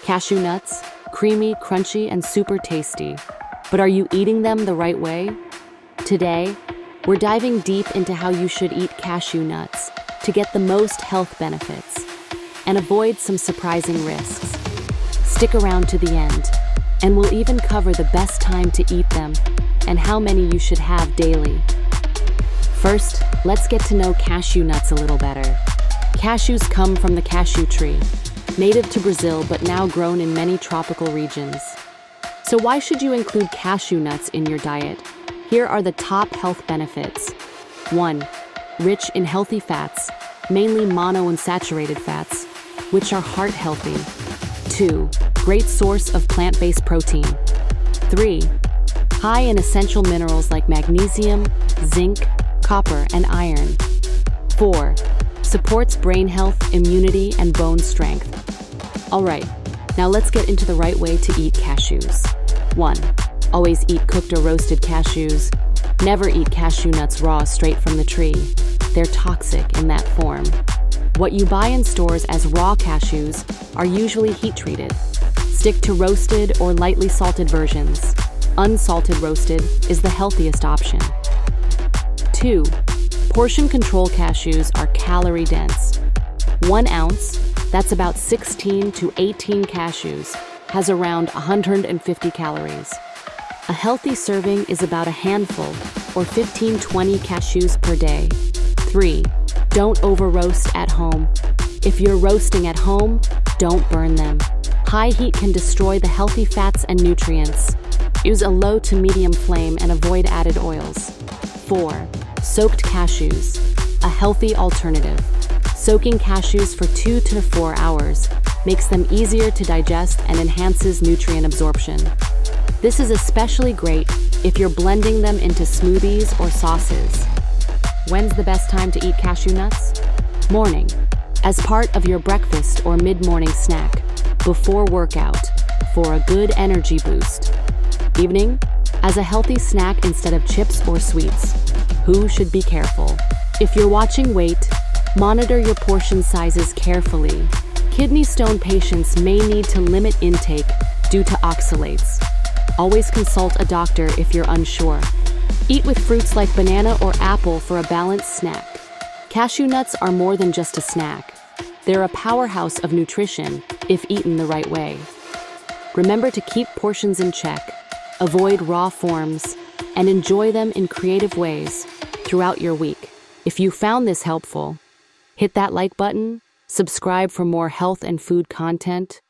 Cashew nuts, creamy, crunchy, and super tasty. But are you eating them the right way? Today, we're diving deep into how you should eat cashew nuts to get the most health benefits and avoid some surprising risks. Stick around to the end, and we'll even cover the best time to eat them and how many you should have daily. First, let's get to know cashew nuts a little better. Cashews come from the cashew tree, native to Brazil but now grown in many tropical regions. So why should you include cashew nuts in your diet? Here are the top health benefits. 1. Rich in healthy fats, mainly monounsaturated fats, which are heart healthy. 2. Great source of plant-based protein. 3. High in essential minerals like magnesium, zinc, copper, and iron. 4. Supports brain health, immunity, and bone strength. Alright, now let's get into the right way to eat cashews. 1. Always eat cooked or roasted cashews. Never eat cashew nuts raw straight from the tree. They're toxic in that form. What you buy in stores as raw cashews are usually heat-treated. Stick to roasted or lightly salted versions. Unsalted roasted is the healthiest option. 2. Portion control cashews are calorie-dense. 1 ounce, that's about 16 to 18 cashews, has around 150 calories. A healthy serving is about a handful, or 15-20 cashews per day. 3. Don't over-roast at home. If you're roasting at home, don't burn them. High heat can destroy the healthy fats and nutrients. Use a low to medium flame and avoid added oils. 4. Soaked cashews, a healthy alternative. Soaking cashews for 2 to 4 hours makes them easier to digest and enhances nutrient absorption. This is especially great if you're blending them into smoothies or sauces. When's the best time to eat cashew nuts? Morning, as part of your breakfast or mid-morning snack, before workout, for a good energy boost. Evening, as a healthy snack instead of chips or sweets. Who should be careful? If you're watching weight, monitor your portion sizes carefully. Kidney stone patients may need to limit intake due to oxalates. Always consult a doctor if you're unsure. Eat with fruits like banana or apple for a balanced snack. Cashew nuts are more than just a snack. They're a powerhouse of nutrition if eaten the right way. Remember to keep portions in check, avoid raw forms, and enjoy them in creative ways throughout your week. If you found this helpful, hit that like button, subscribe for more health and food content,